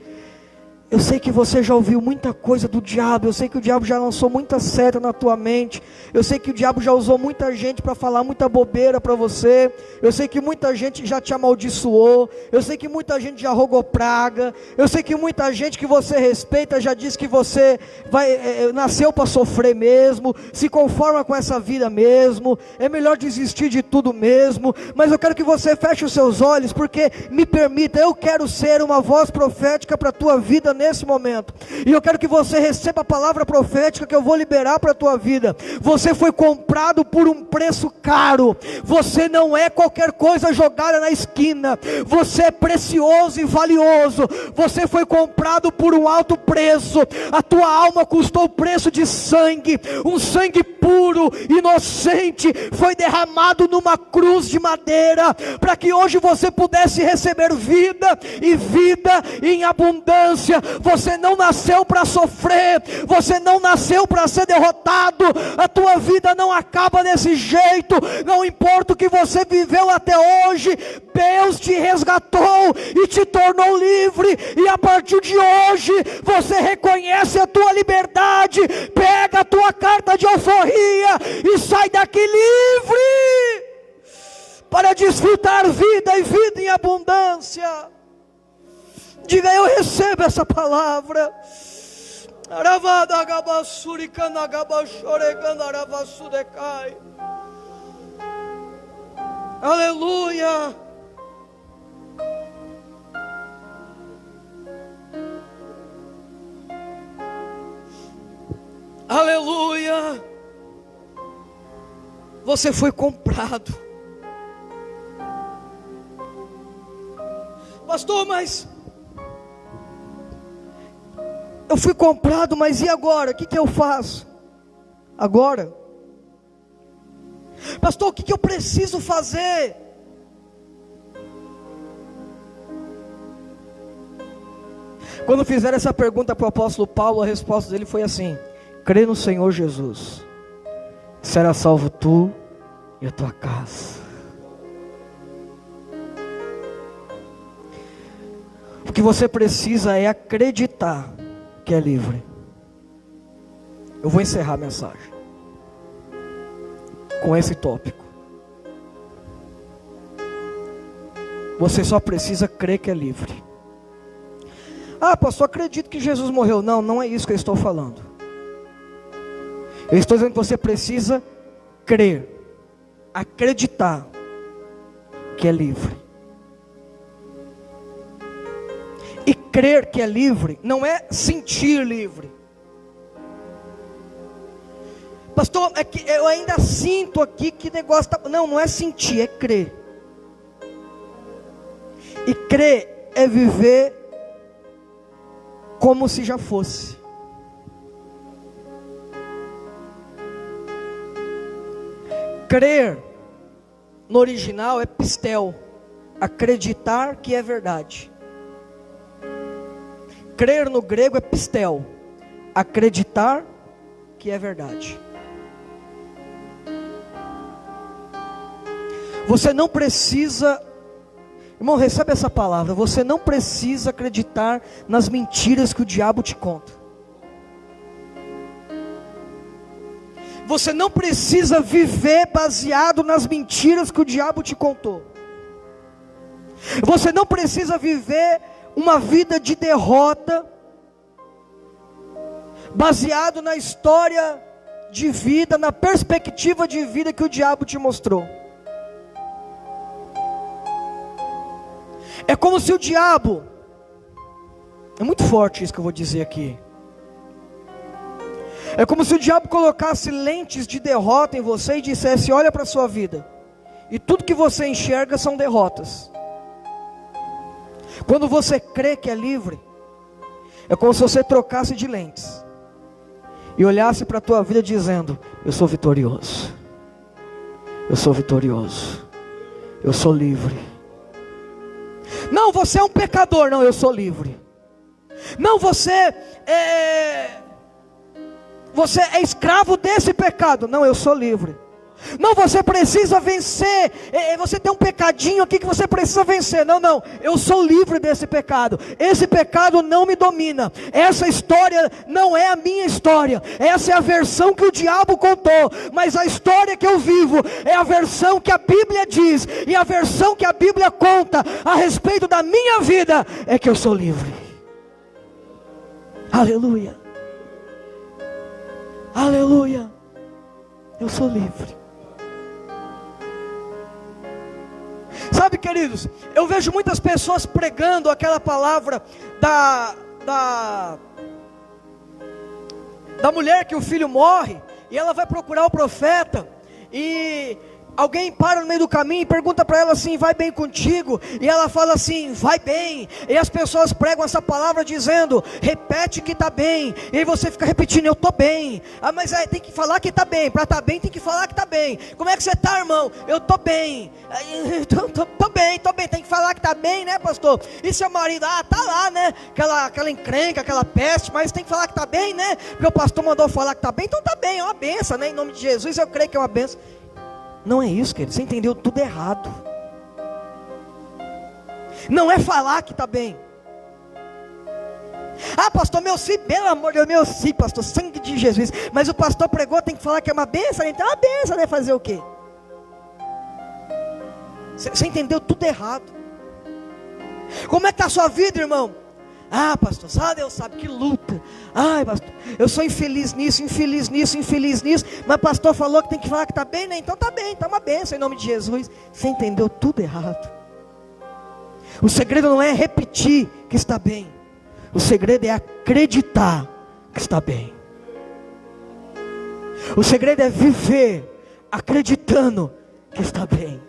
[SPEAKER 2] eu sei que você já ouviu muita coisa do diabo. Eu sei que o diabo já lançou muita seta na tua mente. Eu sei que o diabo já usou muita gente para falar muita bobeira para você. Eu sei que muita gente já te amaldiçoou. Eu sei que muita gente já rogou praga. Eu sei que muita gente que você respeita já disse que você nasceu para sofrer mesmo, se conforma com essa vida mesmo, é melhor desistir de tudo mesmo. Mas eu quero que você feche os seus olhos, porque me permita, eu quero ser uma voz profética para a tua vida nesse momento. E eu quero que você receba a palavra profética que eu vou liberar para a tua vida. Você foi comprado por um preço caro. Você não é qualquer coisa jogada na esquina. Você é precioso e valioso. Você foi comprado por um alto preço. A tua alma custou o preço de sangue. Um sangue puro, inocente, foi derramado numa cruz de madeira, para que hoje você pudesse receber vida, e vida em abundância. Você não nasceu para sofrer, você não nasceu para ser derrotado. A tua vida não acaba desse jeito. Não importa o que você viveu até hoje, Deus te resgatou e te tornou livre, e a partir de hoje, você reconhece a tua liberdade. Pega a tua carta de alforria e sai daqui livre, para desfrutar vida e vida em abundância. Diga: eu recebo essa palavra. Aleluia. Aleluia. Você foi comprado. Pastor, mas eu fui comprado, mas e agora? O que eu faço agora? Pastor, o que eu preciso fazer? Quando fizeram essa pergunta para o apóstolo Paulo, a resposta dele foi assim: crê no Senhor Jesus, será salvo tu e a tua casa. O que você precisa é acreditar que é livre. Eu vou encerrar a mensagem com esse tópico. Você só precisa crer que é livre. Ah, pastor, acredito que Jesus morreu. Não, não é isso que eu estou falando. Eu estou dizendo que você precisa crer, acreditar que é livre. E crer que é livre não é sentir livre. Pastor, é que eu ainda sinto aqui que negócio está... Não, não é sentir, é crer. E crer é viver como se já fosse. Crer no original é pistel, acreditar que é verdade. Crer no grego é pistel, acreditar que é verdade. Você não precisa, irmão, recebe essa palavra. Você não precisa acreditar nas mentiras que o diabo te conta. Você não precisa viver baseado nas mentiras que o diabo te contou. Você não precisa viver uma vida de derrota, baseado na história de vida, na perspectiva de vida que o diabo te mostrou. É como se o diabo, é muito forte isso que eu vou dizer aqui, é como se o diabo colocasse lentes de derrota em você e dissesse: olha para a sua vida, e tudo que você enxerga são derrotas. Quando você crê que é livre, é como se você trocasse de lentes e olhasse para a tua vida dizendo: eu sou vitorioso, eu sou vitorioso, eu sou livre. Não, você é um pecador. Não, eu sou livre. Não, você é escravo desse pecado. Não, eu sou livre. Não, você precisa vencer, você tem um pecadinho aqui que você precisa vencer. Não, não, eu sou livre desse pecado. Esse pecado não me domina. Essa história não é a minha história. Essa é a versão que o diabo contou. Mas a história que eu vivo é a versão que a Bíblia diz. E a versão que a Bíblia conta a respeito da minha vida é que eu sou livre. Aleluia. Aleluia. Eu sou livre. Sabe, queridos, eu vejo muitas pessoas pregando aquela palavra da mulher que o filho morre, e ela vai procurar o profeta, e alguém para no meio do caminho e pergunta para ela assim: vai bem contigo? E ela fala assim: vai bem. E as pessoas pregam essa palavra dizendo: repete que está bem. E aí você fica repetindo: eu estou bem. Ah, mas tem que falar que está bem. Para estar bem tem que falar que está bem. Como é que você está, irmão? Eu estou bem. Estou bem. Tem que falar que está bem, né, pastor? E seu marido? Ah, tá lá, né? Aquela encrenca, aquela peste. Mas tem que falar que está bem, né? Porque o pastor mandou falar que está bem. Então está bem, é uma benção, né? Em nome de Jesus eu creio que é uma benção. Não é isso, querido, você entendeu tudo errado. Não é falar que está bem. Ah, pastor, meu sim, pelo amor de Deus, meu sim, pastor, sangue de Jesus. Mas o pastor pregou, tem que falar que é uma benção. Então é uma benção, né? Fazer o quê? Você entendeu tudo errado. Como é que está a sua vida, irmão? Ah, pastor, só Deus sabe, que luta. Ai, pastor, eu sou infeliz nisso. Mas o pastor falou que tem que falar que está bem, né? Então está bem, está uma bênção em nome de Jesus. Você entendeu tudo errado. O segredo não é repetir que está bem. O segredo é acreditar que está bem. O segredo é viver acreditando que está bem.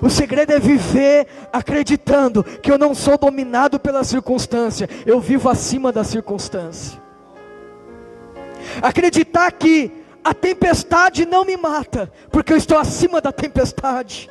[SPEAKER 2] O segredo é viver acreditando que eu não sou dominado pela circunstância, eu vivo acima da circunstância. Acreditar que a tempestade não me mata, porque eu estou acima da tempestade.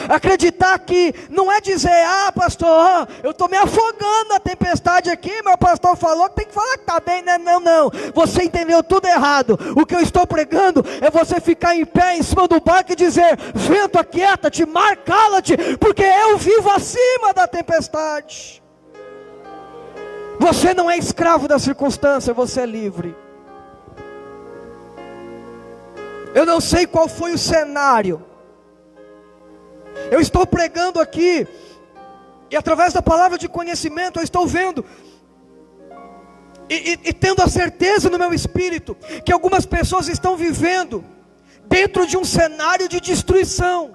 [SPEAKER 2] Acreditar que não é dizer: ah, pastor, eu estou me afogando na tempestade aqui, mas o pastor falou que tem que falar que está bem, né? Não, você entendeu tudo errado. O que eu estou pregando é você ficar em pé em cima do barco e dizer: vento, aquieta-te, mar, cala-te, porque eu vivo acima da tempestade. Você não é escravo da circunstância, você é livre. Eu não sei qual foi o cenário. Eu estou pregando aqui, e através da palavra de conhecimento eu estou vendo, e tendo a certeza no meu espírito, que algumas pessoas estão vivendo dentro de um cenário de destruição.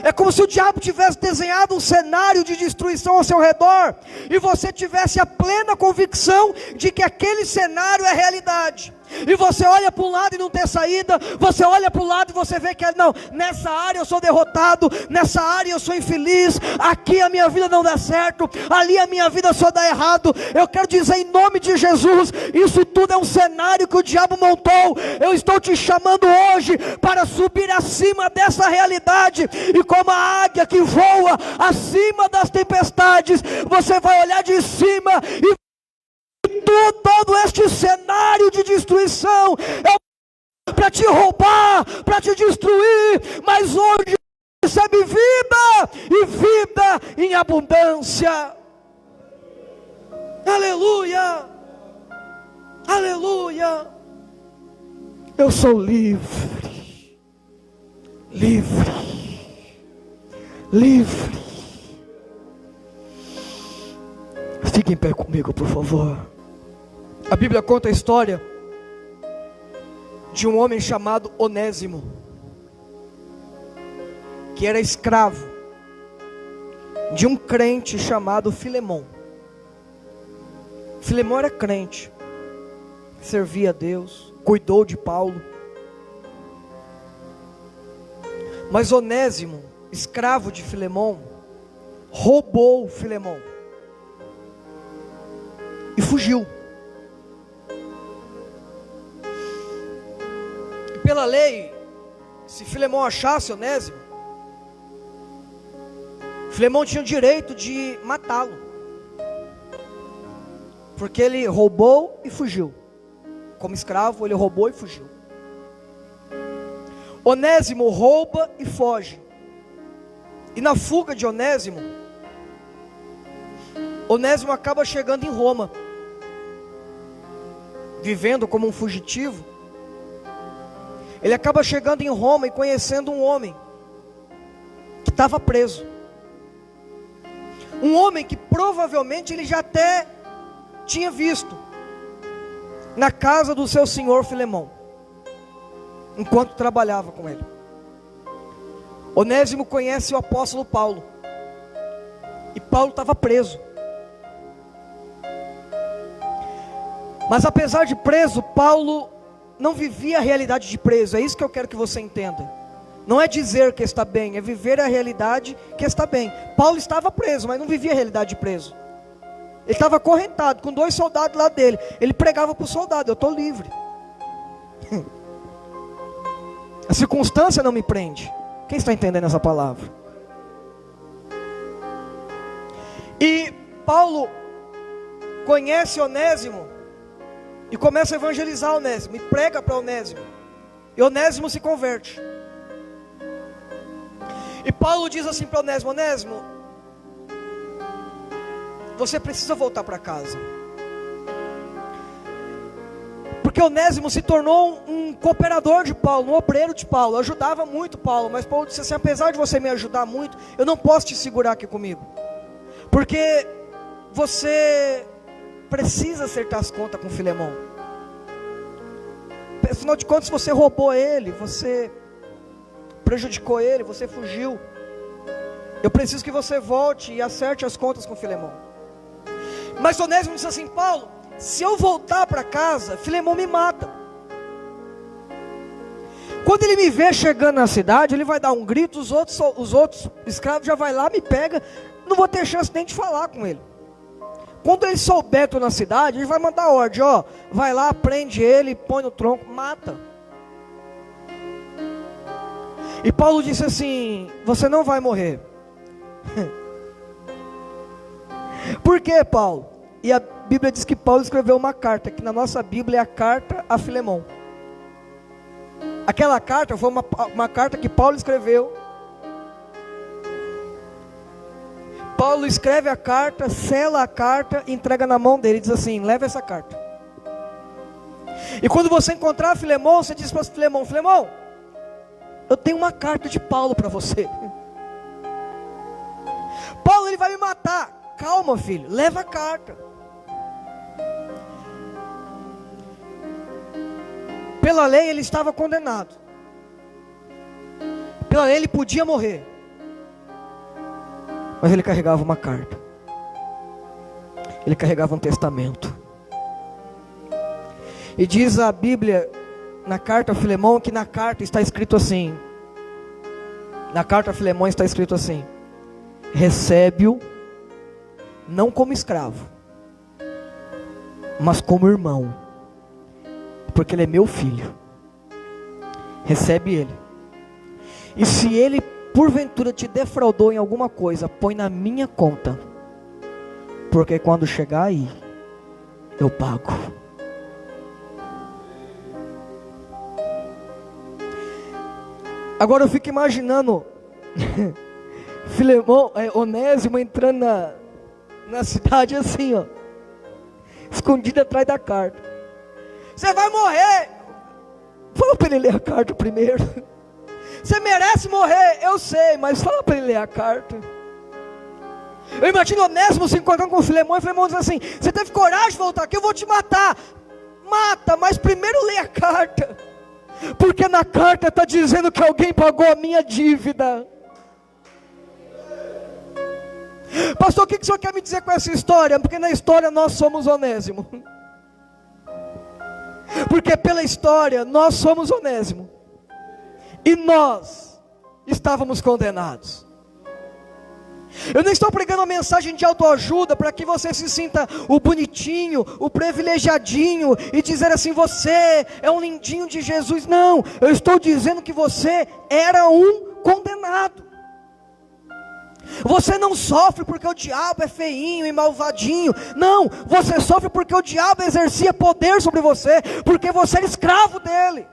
[SPEAKER 2] É como se o diabo tivesse desenhado um cenário de destruição ao seu redor, e você tivesse a plena convicção de que aquele cenário é realidade. E você olha para um lado e não tem saída, você olha para o lado e você vê que não, nessa área eu sou derrotado, nessa área eu sou infeliz, aqui a minha vida não dá certo, ali a minha vida só dá errado. Eu quero dizer em nome de Jesus, isso tudo é um cenário que o diabo montou. Eu estou te chamando hoje para subir acima dessa realidade, e como a águia que voa acima das tempestades, você vai olhar de cima e todo este cenário de destruição é para te roubar, para te destruir, mas hoje recebe vida, e vida em abundância. Aleluia, aleluia. Eu sou livre, livre. Fique em pé comigo, por favor. A Bíblia conta a história de um homem chamado Onésimo, que era escravo de um crente chamado Filemão. Filemão era crente, servia a Deus, cuidou de Paulo. Mas Onésimo, escravo de Filemão, roubou Filemão e fugiu. Pela lei, se Filemão achasse Onésimo, Filemão tinha o direito de matá-lo, porque ele roubou e fugiu. Como escravo, ele roubou e fugiu. Onésimo rouba e foge. E na fuga de Onésimo, Onésimo acaba chegando em Roma, vivendo como um fugitivo. Ele acaba chegando em Roma e conhecendo um homem que estava preso. Um homem que provavelmente ele já até tinha visto na casa do seu senhor Filemão, enquanto trabalhava com ele. Onésimo conhece o apóstolo Paulo, E Paulo estava preso. Mas apesar de preso, Paulo não vivia a realidade de preso. É isso que eu quero que você entenda. Não é dizer que está bem, é viver a realidade que está bem. Paulo estava preso, mas não vivia a realidade de preso. Ele estava acorrentado com 2 soldados lá dele. Ele pregava para o soldado: eu estou livre. A circunstância não me prende. Quem está entendendo essa palavra? E Paulo conhece Onésimo e começa a evangelizar Onésimo, e prega para Onésimo. E Onésimo se converte. E Paulo diz assim para Onésimo: Onésimo, você precisa voltar para casa. Porque Onésimo se tornou um cooperador de Paulo, um obreiro de Paulo, ajudava muito Paulo. Mas Paulo disse assim: apesar de você me ajudar muito, eu não posso te segurar aqui comigo, porque você precisa acertar as contas com Filemão. Afinal de contas, você roubou ele, você prejudicou ele, você fugiu. Eu preciso que você volte e acerte as contas com Filemão. Mas Onésimo disse assim: Paulo, se eu voltar para casa, Filemão me mata. Quando ele me vê chegando na cidade, ele vai dar um grito, os outros escravos já vai lá, me pega, não vou ter chance nem de falar com ele. Quando ele souber que estou na cidade, ele vai mandar ordem: ó, vai lá, prende ele, põe no tronco, mata. E Paulo disse assim: você não vai morrer. Por que, Paulo? E a Bíblia diz que Paulo escreveu uma carta, que na nossa Bíblia é a carta a Filemão. Aquela carta foi uma carta que Paulo escreveu. Paulo escreve a carta, sela a carta, entrega na mão dele e diz assim: leva essa carta. E quando você encontrar Filemão, você diz para Filemão: Filemão, eu tenho uma carta de Paulo para você. Paulo, ele vai me matar. Calma, filho, leva a carta. Pela lei ele estava condenado. Pela lei ele podia morrer. Mas ele carregava uma carta. Ele carregava um testamento. E diz a Bíblia, na carta a Filemão, que na carta está escrito assim. Na carta a Filemão está escrito assim: recebe-o não como escravo, mas como irmão, porque ele é meu filho. Recebe ele. E se ele porventura te defraudou em alguma coisa, põe na minha conta, porque quando chegar aí, eu pago. Agora eu fico imaginando Filemão, Onésimo entrando na cidade assim, ó, escondido atrás da carta. Você vai morrer. Fala para ele ler a carta primeiro. Você merece morrer, eu sei, mas fala para ele ler a carta. Eu imagino Onésimo se encontrando com Filemão, e Filemão diz assim: você teve coragem de voltar aqui, eu vou te matar. Mata, mas primeiro lê a carta, porque na carta está dizendo que alguém pagou a minha dívida. Pastor, o que o senhor quer me dizer com essa história? Porque na história nós somos Onésimo. Porque pela história nós somos Onésimo. E nós estávamos condenados. Eu não estou pregando uma mensagem de autoajuda para que você se sinta o bonitinho, o privilegiadinho e dizer assim: você é um lindinho de Jesus. Não, eu estou dizendo que você era um condenado. Você não sofre porque o diabo é feinho e malvadinho. Não, você sofre porque o diabo exercia poder sobre você, porque você era escravo dele.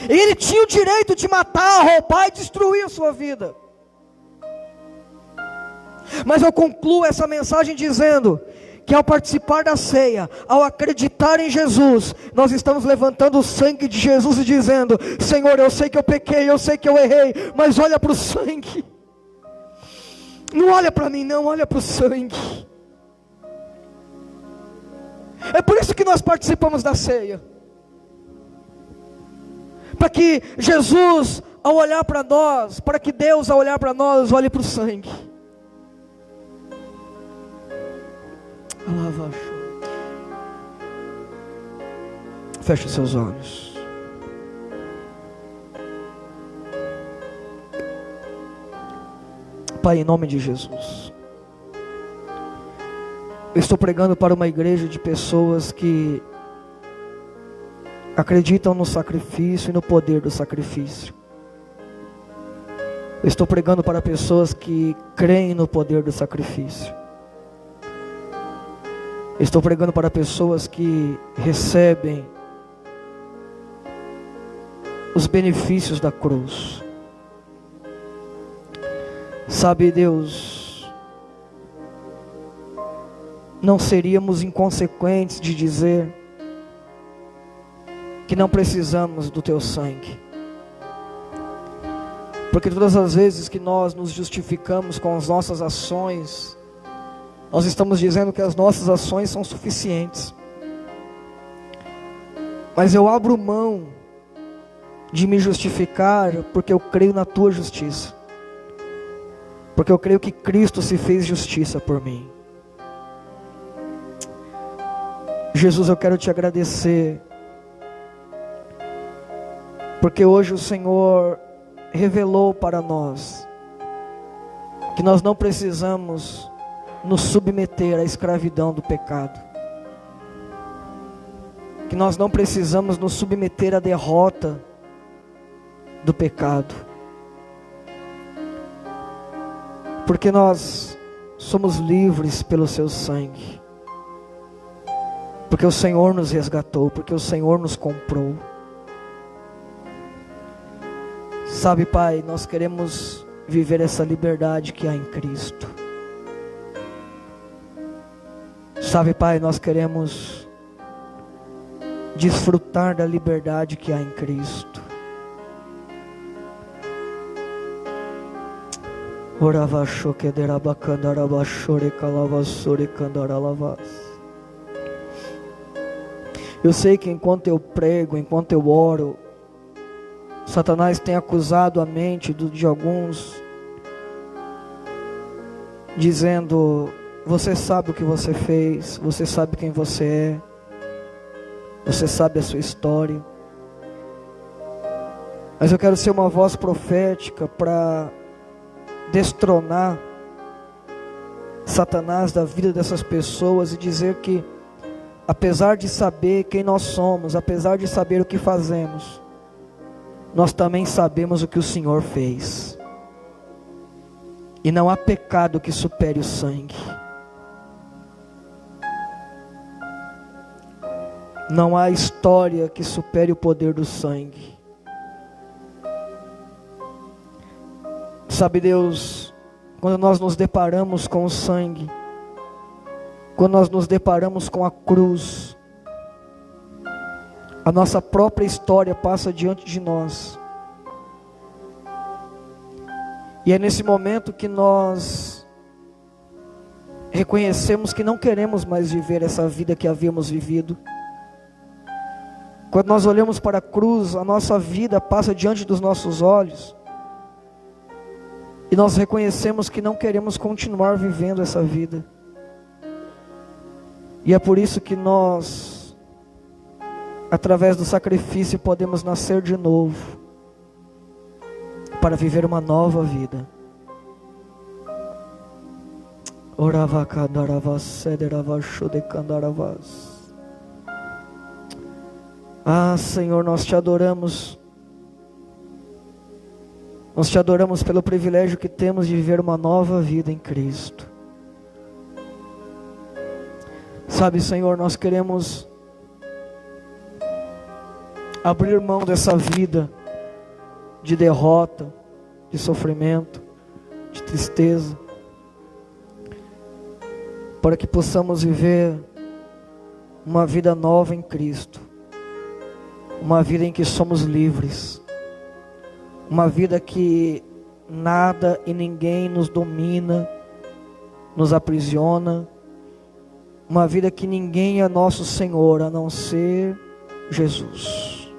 [SPEAKER 2] E ele tinha o direito de matar, roubar e destruir a sua vida. Mas eu concluo essa mensagem dizendo que ao participar da ceia, ao acreditar em Jesus, nós estamos levantando o sangue de Jesus e dizendo: Senhor, eu sei que eu pequei, eu sei que eu errei, mas olha para o sangue. Não olha para mim não, olha para o sangue. É por isso que nós participamos da ceia, para que Jesus, ao olhar para nós, para que Deus, ao olhar para nós, olhe para o sangue. Feche os seus olhos. Pai, em nome de Jesus, eu estou pregando para uma igreja de pessoas que acreditam no sacrifício e no poder do sacrifício. Eu estou pregando para pessoas que creem no poder do sacrifício. Eu estou pregando para pessoas que recebem os benefícios da cruz. Sabe, Deus, não seríamos inconsequentes de dizer que não precisamos do Teu sangue. Porque todas as vezes que nós nos justificamos com as nossas ações, nós estamos dizendo que as nossas ações são suficientes. Mas eu abro mão de me justificar porque eu creio na Tua justiça. Porque eu creio que Cristo se fez justiça por mim. Jesus, eu quero Te agradecer, porque hoje o Senhor revelou para nós que nós não precisamos nos submeter à escravidão do pecado, que nós não precisamos nos submeter à derrota do pecado, porque nós somos livres pelo Seu sangue, porque o Senhor nos resgatou, porque o Senhor nos comprou. Sabe, Pai, nós queremos viver essa liberdade que há em Cristo. Sabe, Pai, nós queremos desfrutar da liberdade que há em Cristo. Eu sei que enquanto eu prego, enquanto eu oro, Satanás tem acusado a mente de alguns, dizendo: você sabe o que você fez, você sabe quem você é, você sabe a sua história. Mas eu quero ser uma voz profética para destronar Satanás da vida dessas pessoas e dizer que, apesar de saber quem nós somos, apesar de saber o que fazemos, nós também sabemos o que o Senhor fez. E não há pecado que supere o sangue. Não há história que supere o poder do sangue. Sabe, Deus, quando nós nos deparamos com o sangue, quando nós nos deparamos com a cruz, a nossa própria história passa diante de nós. E é nesse momento que nós reconhecemos que não queremos mais viver essa vida que havíamos vivido. Quando nós olhamos para a cruz, a nossa vida passa diante dos nossos olhos. E nós reconhecemos que não queremos continuar vivendo essa vida. E é por isso que nós, através do sacrifício, podemos nascer de novo, para viver uma nova vida. Ah, Senhor, nós Te adoramos. Nós Te adoramos pelo privilégio que temos de viver uma nova vida em Cristo. Sabe, Senhor, nós queremos abrir mão dessa vida de derrota, de sofrimento, de tristeza, para que possamos viver uma vida nova em Cristo, uma vida em que somos livres, uma vida que nada e ninguém nos domina, nos aprisiona, uma vida que ninguém é nosso Senhor a não ser Jesus.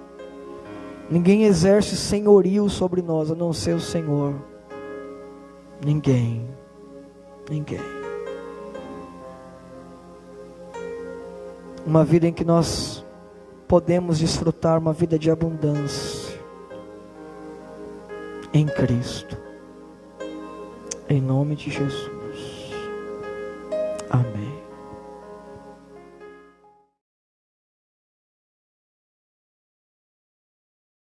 [SPEAKER 2] Ninguém exerce senhorio sobre nós a não ser o Senhor. Ninguém. uma vida em que nós podemos desfrutar uma vida de abundância em Cristo, em nome de Jesus.